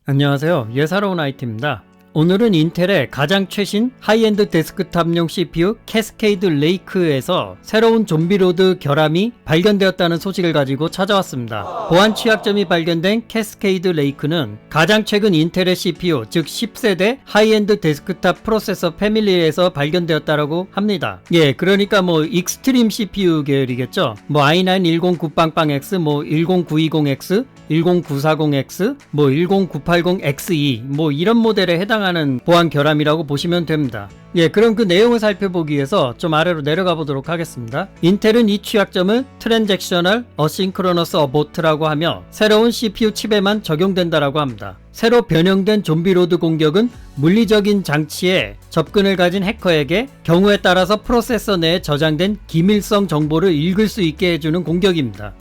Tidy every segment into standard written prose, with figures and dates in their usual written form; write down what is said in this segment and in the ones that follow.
안녕하세요. 예사로운 IT입니다. 오늘은 인텔의 가장 최신 하이엔드 데스크탑용 CPU 캐스케이드 레이크에서 새로운 좀비로드 결함이 발견되었다는 소식을 가지고 찾아왔습니다. 보안 취약점이 발견된 캐스케이드 레이크는 가장 최근 인텔의 CPU, 즉 10세대 하이엔드 데스크탑 프로세서 패밀리에서 발견되었다고 합니다. 그러니까 익스트림 CPU 계열이겠죠. i9 109빵빵X, 10920X, 10940X, 10980XE 이런 모델에 해당하는 보안 결함이라고 보시면 됩니다. 그럼 그 내용을 살펴보기 위해서 좀 아래로 내려가 보도록 하겠습니다. 인텔은 이 취약점을 트랜잭셔널 어싱크로너스 어보트라고 하며 새로운 CPU 칩에만 적용된다라고 합니다. 새로 변형된 좀비로드 공격은 물리적인 장치에 접근을 가진 해커에게 경우에 따라서 프로세서 내에 저장된 기밀성 정보를 읽을 수 있게 해주는 공격입니다.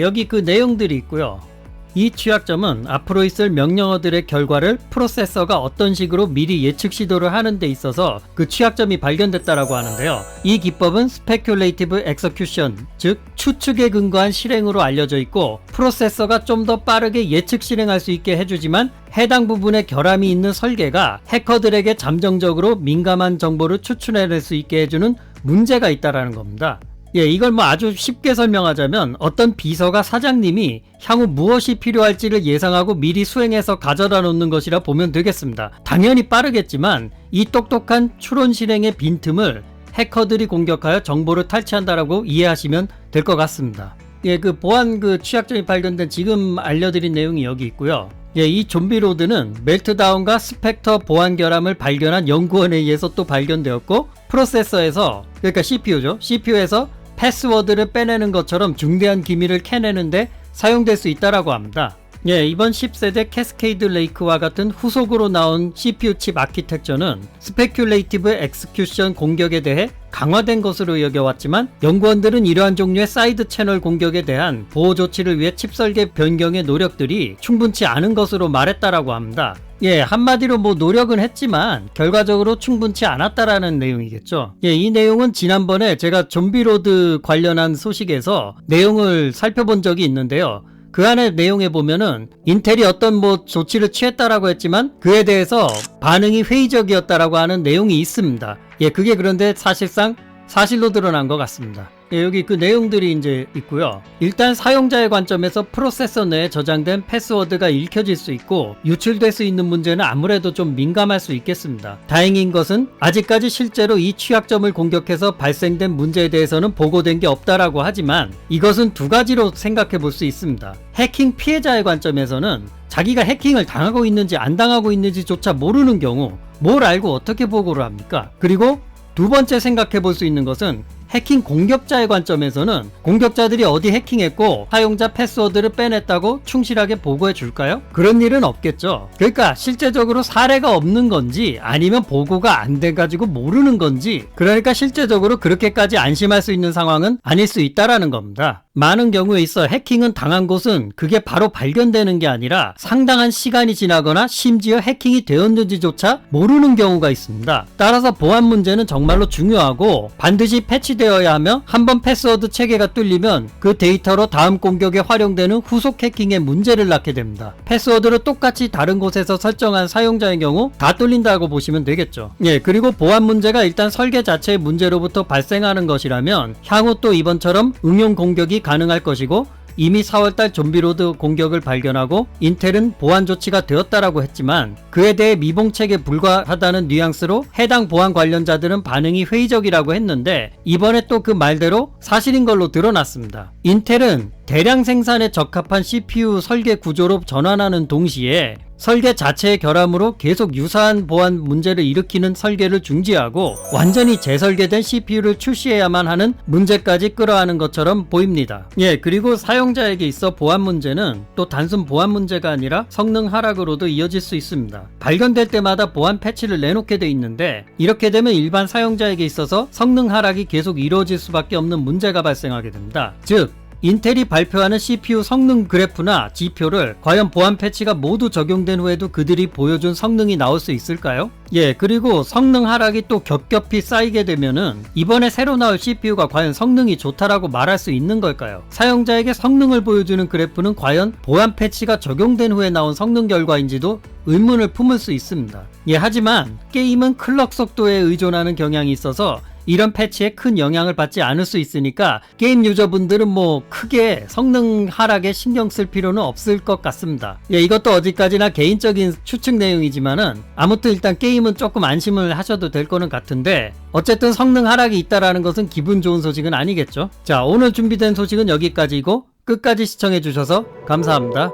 여기 그 내용들이 있고요. 이 취약점은 앞으로 있을 명령어들의 결과를 프로세서가 어떤 식으로 미리 예측 시도를 하는 데 있어서 그 취약점이 발견됐다라고 하는데요. 이 기법은 Speculative Execution, 즉 추측에 근거한 실행으로 알려져 있고 프로세서가 좀 더 빠르게 예측 실행할 수 있게 해주지만 해당 부분에 결함이 있는 설계가 해커들에게 잠정적으로 민감한 정보를 추출해낼 수 있게 해주는 문제가 있다라는 겁니다. 이걸 아주 쉽게 설명하자면 어떤 비서가 사장님이 향후 무엇이 필요할지를 예상하고 미리 수행해서 가져다 놓는 것이라 보면 되겠습니다. 당연히 빠르겠지만 이 똑똑한 추론 실행의 빈틈을 해커들이 공격하여 정보를 탈취한다라고 이해하시면 될 것 같습니다. 그 보안 취약점이 발견된 지금 알려드린 내용이 여기 있고요. 이 좀비로드는 멜트다운과 스펙터 보안 결함을 발견한 연구원에 의해서 또 발견되었고 프로세서에서, 그러니까 CPU죠. CPU에서 패스워드를 빼내는 것처럼 중대한 기밀을 캐내는데 사용될 수 있다라고 합니다. 이번 10세대 캐스케이드 레이크와 같은 후속으로 나온 CPU 칩 아키텍처는 스페큘레이티브 엑스큐션 공격에 대해 강화된 것으로 여겨왔지만 연구원들은 이러한 종류의 사이드 채널 공격에 대한 보호 조치를 위해 칩 설계 변경의 노력들이 충분치 않은 것으로 말했다라고 합니다. 한마디로 노력은 했지만 결과적으로 충분치 않았다라는 내용이겠죠. 이 내용은 지난번에 제가 좀비로드 관련한 소식에서 내용을 살펴본 적이 있는데요. 그 안에 내용에 보면은 인텔이 어떤 조치를 취했다라고 했지만 그에 대해서 반응이 회의적이었다라고 하는 내용이 있습니다. 그게 그런데 사실상 사실로 드러난 것 같습니다. 여기 그 내용들이 이제 있고요. 일단 사용자의 관점에서 프로세서 내에 저장된 패스워드가 읽혀질 수 있고 유출될 수 있는 문제는 아무래도 좀 민감할 수 있겠습니다. 다행인 것은 아직까지 실제로 이 취약점을 공격해서 발생된 문제에 대해서는 보고된 게 없다라고 하지만 이것은 두 가지로 생각해 볼 수 있습니다. 해킹 피해자의 관점에서는 자기가 해킹을 당하고 있는지 안 당하고 있는지조차 모르는 경우 뭘 알고 어떻게 보고를 합니까? 그리고 두 번째 생각해 볼 수 있는 것은 해킹 공격자의 관점에서는 공격자들이 어디 해킹했고 사용자 패스워드를 빼냈다고 충실하게 보고해 줄까요? 그런 일은 없겠죠. 그러니까 실제적으로 사례가 없는 건지 아니면 보고가 안 돼가지고 모르는 건지, 그러니까 실제적으로 그렇게까지 안심할 수 있는 상황은 아닐 수 있다라는 겁니다. 많은 경우에 있어 해킹은 당한 곳은 그게 바로 발견되는 게 아니라 상당한 시간이 지나거나 심지어 해킹이 되었는지조차 모르는 경우가 있습니다. 따라서 보안 문제는 정말로 중요하고 반드시 패치되어야 하며 한번 패스워드 체계가 뚫리면 그 데이터로 다음 공격에 활용되는 후속 해킹의 문제를 낳게 됩니다. 패스워드를 똑같이 다른 곳에서 설정한 사용자의 경우 다 뚫린다고 보시면 되겠죠. 그리고 보안 문제가 일단 설계 자체의 문제로부터 발생하는 것이라면 향후 또 이번처럼 응용 공격이 가능할 것이고 이미 4월달 좀비로드 공격을 발견하고 인텔은 보안 조치가 되었다라고 했지만 그에 대해 미봉책에 불과하다는 뉘앙스로 해당 보안 관련자들은 반응이 회의적이라고 했는데 이번에 또 그 말대로 사실인 걸로 드러났습니다. 인텔은 대량 생산에 적합한 CPU 설계 구조로 전환하는 동시에 설계 자체의 결함으로 계속 유사한 보안 문제를 일으키는 설계를 중지하고 완전히 재설계된 CPU를 출시해야만 하는 문제까지 끌어안은 것처럼 보입니다. 그리고 사용자에게 있어 보안 문제는 또 단순 보안 문제가 아니라 성능 하락으로도 이어질 수 있습니다. 발견될 때마다 보안 패치를 내놓게 돼 있는데 이렇게 되면 일반 사용자에게 있어서 성능 하락이 계속 이루어질 수밖에 없는 문제가 발생하게 됩니다. 즉 인텔이 발표하는 CPU 성능 그래프나 지표를 과연 보안 패치가 모두 적용된 후에도 그들이 보여준 성능이 나올 수 있을까요? 예, 그리고 성능 하락이 또 겹겹이 쌓이게 되면은 이번에 새로 나올 CPU가 과연 성능이 좋다라고 말할 수 있는 걸까요? 사용자에게 성능을 보여주는 그래프는 과연 보안 패치가 적용된 후에 나온 성능 결과인지도 의문을 품을 수 있습니다. 예, 하지만 게임은 클럭 속도에 의존하는 경향이 있어서 이런 패치에 큰 영향을 받지 않을 수 있으니까 게임 유저분들은 뭐 크게 성능 하락에 신경 쓸 필요는 없을 것 같습니다. 예, 이것도 어디까지나 개인적인 추측 내용이지만은 아무튼 일단 게임은 조금 안심을 하셔도 될 거는 같은데 어쨌든 성능 하락이 있다라는 것은 기분 좋은 소식은 아니겠죠. 자, 오늘 준비된 소식은 여기까지이고 끝까지 시청해 주셔서 감사합니다.